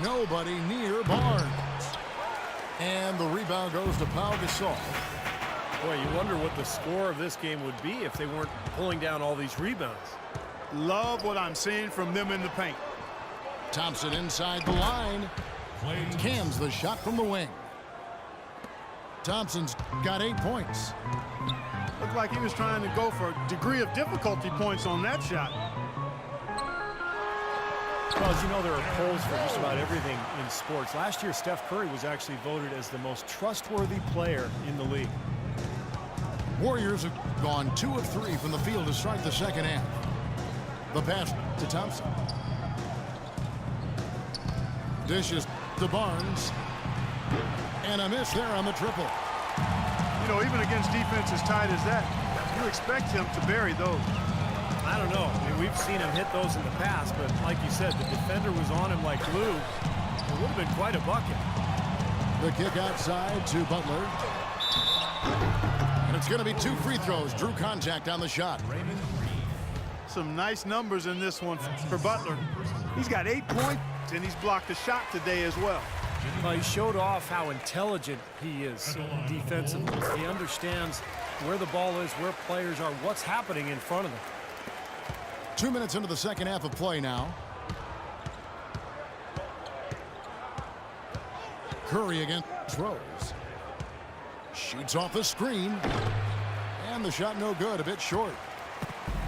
Nobody near Barnes. And the rebound goes to Pau Gasol. Boy, you wonder what the score of this game would be if they weren't pulling down all these rebounds. Love what I'm seeing from them in the paint. Thompson inside the line. Cams the shot from the wing. Thompson's got 8 points. Looked like he was trying to go for a degree of difficulty points on that shot. Well, as you know, there are polls for just about everything in sports. Last year, Steph Curry was actually voted as the most trustworthy player in the league. Warriors have gone 2 of 3 from the field to start the second half. The pass to Thompson. Dishes to Barnes. And a miss there on the triple. You know, even against defense as tight as that, you expect him to bury those. I don't know. I mean, we've seen him hit those in the past, but like you said, the defender was on him like glue. It would have been quite a bucket. The kick outside to Butler. And it's going to be 2 free throws. Drew contact on the shot. Some nice numbers in this one for Butler. He's got 8 points, and he's blocked a shot today as well. Well, he showed off how intelligent he is defensively. He understands where the ball is, where players are, what's happening in front of them. 2 minutes into the second half of play now. Curry against Rose. Shoots off the screen. And the shot no good, a bit short.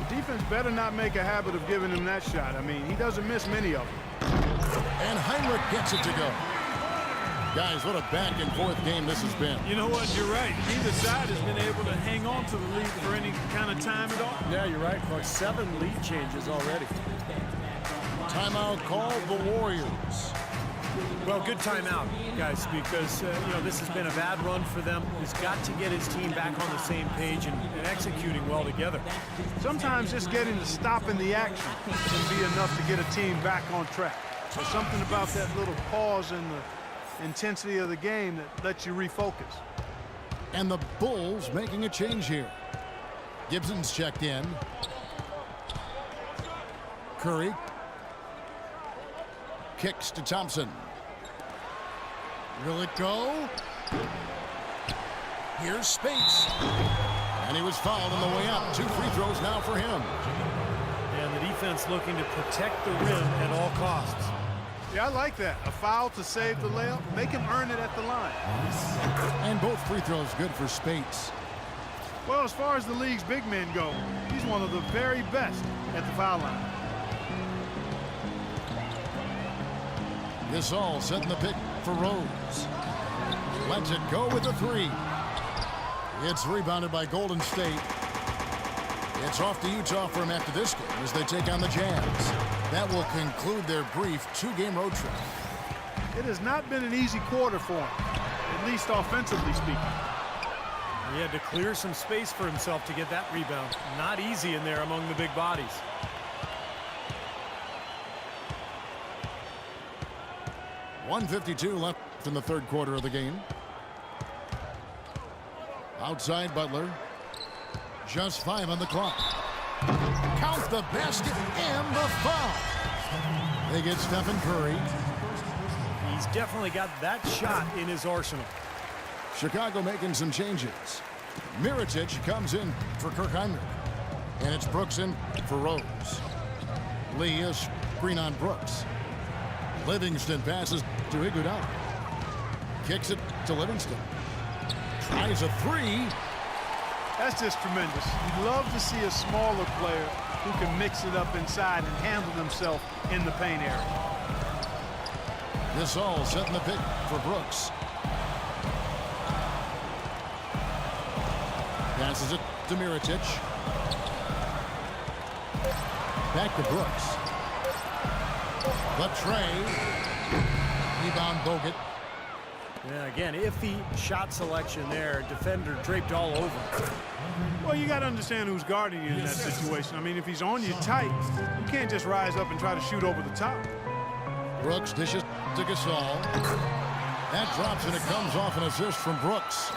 The defense better not make a habit of giving him that shot. I mean, he doesn't miss many of them. And Heinrich gets it to go. Guys, what a back-and-forth game this has been. You know what? You're right. Neither side has been able to hang on to the lead for any kind of time at all. Yeah, you're right, Clark. 7 lead changes already. Timeout called the Warriors. Well, good timeout, guys, because, you know, this has been a bad run for them. He's got to get his team back on the same page and executing well together. Sometimes just getting to stop in the action can be enough to get a team back on track. There's something about that little pause in the intensity of the game that lets you refocus. And the Bulls making a change here. Gibson's checked in. Curry. Kicks to Thompson. Will it go? Here's Spates. And he was fouled on the way up. 2 free throws now for him. And the defense looking to protect the rim at all costs. Yeah, I like that. A foul to save the layup. Make him earn it at the line. And both free throws good for Spates. Well, as far as the league's big men go, he's one of the very best at the foul line. Gasol setting the pick for Rose. Lets it go with the 3. It's rebounded by Golden State. It's off to Utah for him after this game as they take on the Jazz. That will conclude their brief 2-game road trip. It has not been an easy quarter for him, at least offensively speaking. He had to clear some space for himself to get that rebound. Not easy in there among the big bodies. .152 left in the third quarter of the game. Outside Butler. Just 5 on the clock. Count the basket and the foul. They get Stephen Curry. He's definitely got that shot in his arsenal. Chicago making some changes. Mirotic comes in for Kirk Heinrich. And it's Brooks in for Rose. Lee is screen on Brooks. Livingston passes to Iguodala. Kicks it to Livingston. Tries a 3. That's just tremendous. You'd love to see a smaller player who can mix it up inside and handle himself in the paint area. Gasol setting the pick for Brooks. Passes it to Mirotic. Back to Brooks. The tray. Rebound Bogut. Yeah, again, iffy shot selection there. Defender draped all over. Well, you got to understand who's guarding you in that situation. I mean, if he's on you tight, you can't just rise up and try to shoot over the top. Brooks dishes to Gasol. That drops and it comes off an assist from Brooks.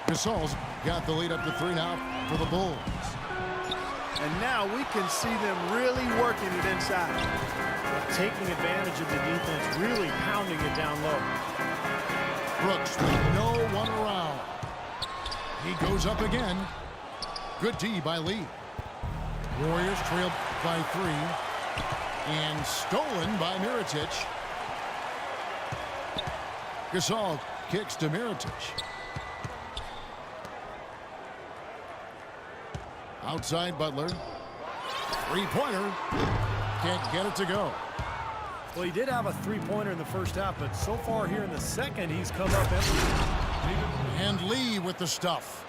Gasol's got the lead up to 3 now for the Bulls. And now we can see them really working it inside. The taking advantage of the defense, really pounding it down low. Brooks with no one around. He goes up again. Good D by Lee. Warriors trailed by 3. And stolen by Mirotic. Gasol kicks to Mirotic. Outside Butler. Three-pointer. Can't get it to go. Well, he did have a three-pointer in the first half, but so far here in the second, he's come up empty. And Lee with the stuff.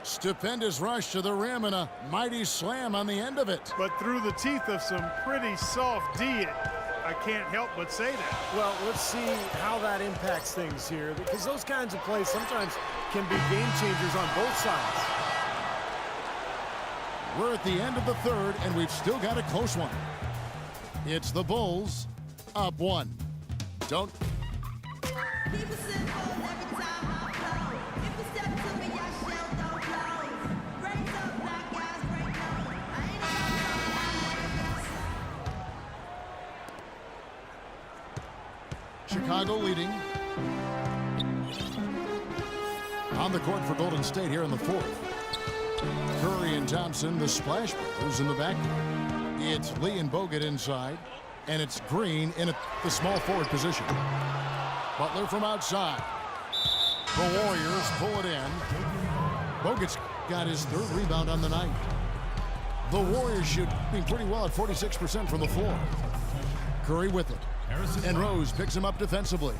Stupendous rush to the rim and a mighty slam on the end of it. But through the teeth of some pretty soft D, I can't help but say that. Well, let's see how that impacts things here, because those kinds of plays sometimes can be game changers on both sides. We're at the end of the third, and we've still got a close one. It's the Bulls up 1. Don't. Chicago leading. On the court for Golden State here in the fourth. Curry and Thompson, the splash brothers in the backcourt. It's Lee and Bogut inside, and it's Green in the small forward position. Butler from outside. The Warriors pull it in. Bogut's got his 3rd rebound on the night. The Warriors shooting pretty well at 46% from the floor. Curry with it. And Rose picks him up defensively.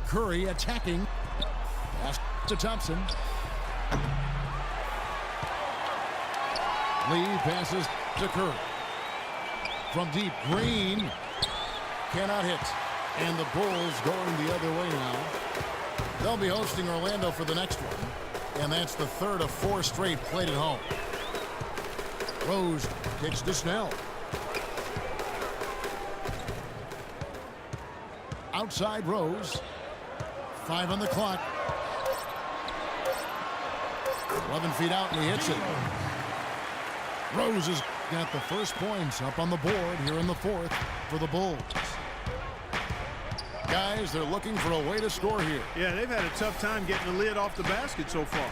Curry attacking. Pass to Thompson. Lee passes to Curry. From deep, Green cannot hit. And the Bulls going the other way now. They'll be hosting Orlando for the next one. And that's the 3rd of 4 straight played at home. Rose kicks to Snell. Outside Rose. 5 on the clock. 11 feet out and he hits it. Rose has got the first points up on the board here in the fourth for the Bulls. Guys, they're looking for a way to score here. Yeah, they've had a tough time getting the lid off the basket so far.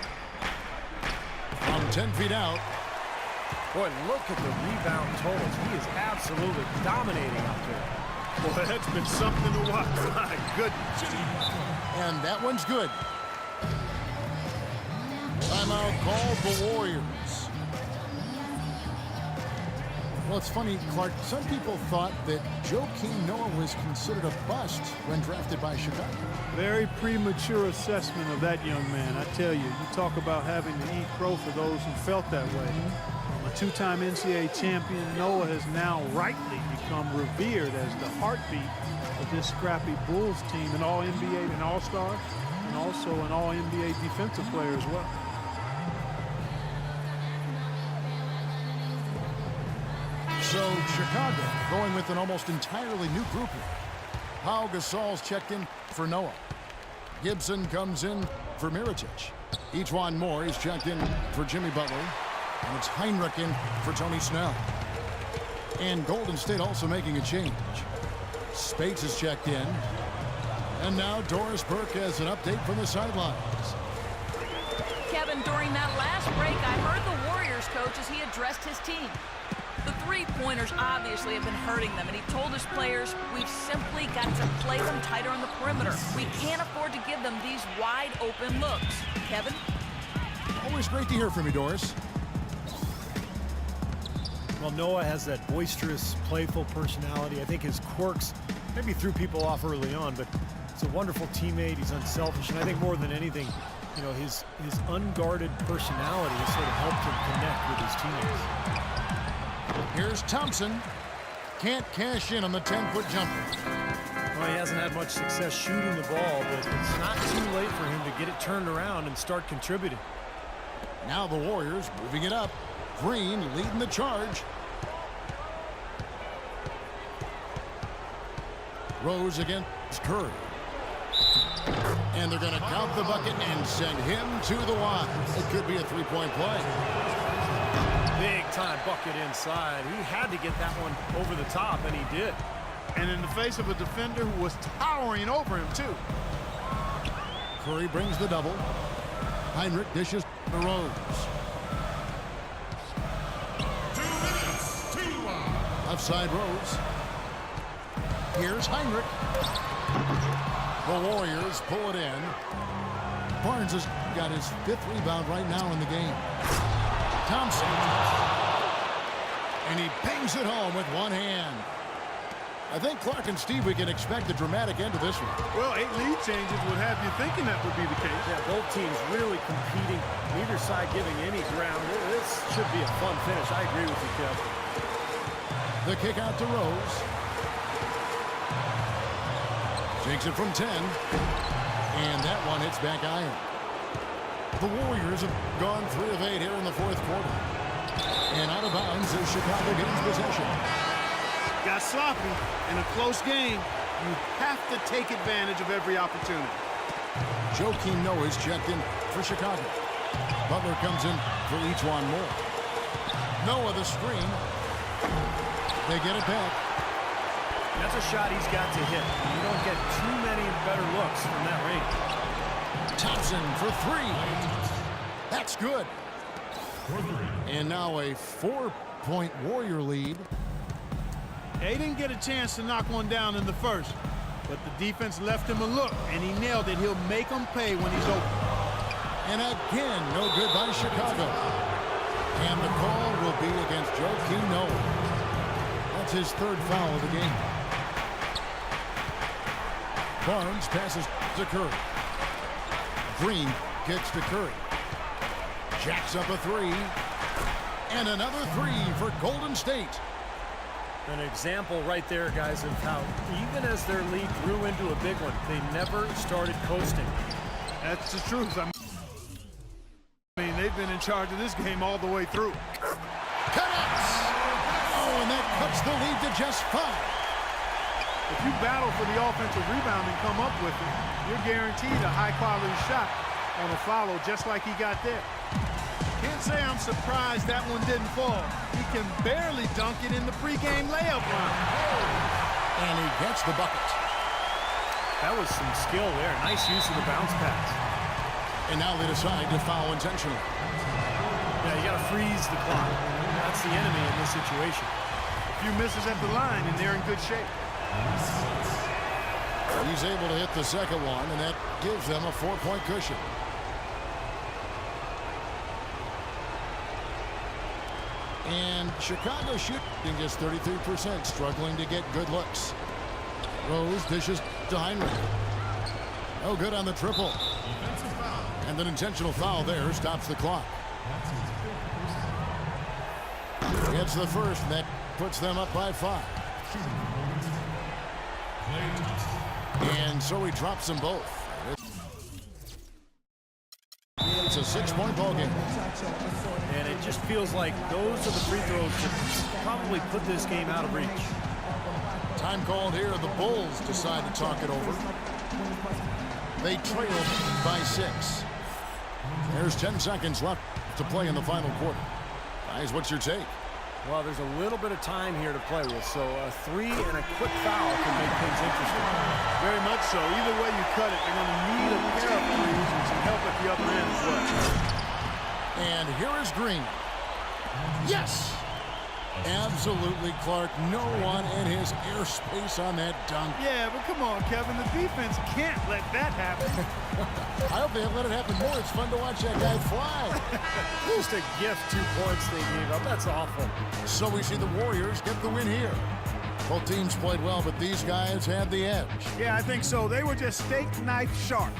From 10 feet out. Boy, look at the rebound totals. He is absolutely dominating out there. Boy, that's been something to watch. My goodness. And that one's good. Timeout called the Warriors. Well, it's funny, Clark. Some people thought that Joakim Noah was considered a bust when drafted by Chicago. Very premature assessment of that young man. I tell you, you talk about having to eat crow for those who felt that way. A 2-time NCAA champion, Noah has now rightly become revered as the heartbeat of this scrappy Bulls team, an All-NBA and All-Star, and also an All-NBA defensive player as well. So Chicago going with an almost entirely new group here. Pau Gasol's checked in for Noah. Gibson comes in for Mirotic. Ejuan Moore is checked in for Jimmy Butler. And it's Heinrich in for Tony Snell. And Golden State also making a change. Spates is checked in. And now Doris Burke has an update from the sidelines. Kevin, during that last break, I heard the Warriors coach as he addressed his team. The three-pointers obviously have been hurting them, and he told his players, we've simply got to play them tighter on the perimeter. We can't afford to give them these wide-open looks. Kevin? Always great to hear from you, Doris. Well, Noah has that boisterous, playful personality. I think his quirks maybe threw people off early on, but he's a wonderful teammate. He's unselfish, and I think more than anything, you know, his unguarded personality has sort of helped him connect with his teammates. Here's Thompson. Can't cash in on the 10-foot jumper. Well, he hasn't had much success shooting the ball, but it's not too late for him to get it turned around and start contributing. Now the Warriors moving it up. Green leading the charge. Rose against Curry. And they're going to count the bucket and send him to the line. It could be a three-point play. big-time bucket inside. He had to get that one over the top, and he did. And in the face of a defender who was towering over him, too. Curry brings the double. Heinrich dishes to Rose. 2 minutes, 2 Left side Rose. Here's Heinrich. The Warriors pull it in. Barnes has got his 5th rebound right now in the game. Thompson. And he bangs it home with one hand. I think Clark and Steve, we can expect a dramatic end to this one. Well, 8 lead changes would have you thinking that would be the case. Yeah, both teams really competing, neither side giving any ground. This should be a fun finish. I agree with you, Kev. The kick out to Rose. Takes it from 10. And that one hits back iron. The Warriors have gone 3 of 8 here in the 4th quarter. And out of bounds as Chicago gains possession. Got sloppy in a close game. You have to take advantage of every opportunity. Joakim Noah is checked in for Chicago. Butler comes in for each one more. Noah the screen. They get it back. That's a shot he's got to hit. You don't get too many better looks from that range. Thompson for 3. That's good. And now a 4-point Warrior lead. They didn't get a chance to knock one down in the first, but the defense left him a look, and he nailed it. He'll make them pay when he's open. And again, no good by Chicago. And the call will be against Joakim Noah. That's his 3rd foul of the game. Barnes passes to Curry. Green kicks to Curry. Jacks up a 3. And another 3 for Golden State. An example right there, guys, of how even as their lead grew into a big one, they never started coasting. That's the truth. I mean, they've been in charge of this game all the way through. Connects! Oh, and that cuts the lead to just 5. If you battle for the offensive rebound and come up with it, you're guaranteed a high-quality shot on a follow just like he got there. Can't say I'm surprised that one didn't fall. He can barely dunk it in the pregame layup line. And he gets the bucket. That was some skill there. Nice use of the bounce pass. And now they decide to foul intentionally. Yeah, you got to freeze the clock. That's the enemy in this situation. A few misses at the line, and they're in good shape. He's able to hit the second one, and that gives them a 4-point cushion. And Chicago shooting just 33%, struggling to get good looks. Rose dishes to Heinrich. No good on the triple. And an intentional foul there stops the clock. Gets the first, and that puts them up by 5. And so he drops them both. It's a 6-point ball game. And it just feels like those are the free throws that probably put this game out of reach. Time called here. The Bulls decide to talk it over. They trail by 6. There's 10 seconds left to play in the final quarter. Guys, what's your take? Well, there's a little bit of time here to play with, so a 3 and a quick foul can make things interesting. Very much so. Either way you cut it, they're going to need a pair of threes and some help at the other end as well. And here is Green. Yes! Absolutely, Clark. No one in his airspace on that dunk. Yeah, but come on, Kevin. The defense can't let that happen. I hope they let it happen more. It's fun to watch that guy fly. Just a gift, 2 points they gave up. That's awful. So we see the Warriors get the win here. Both teams played well, but these guys had the edge. Yeah, I think so. They were just steak knife sharp.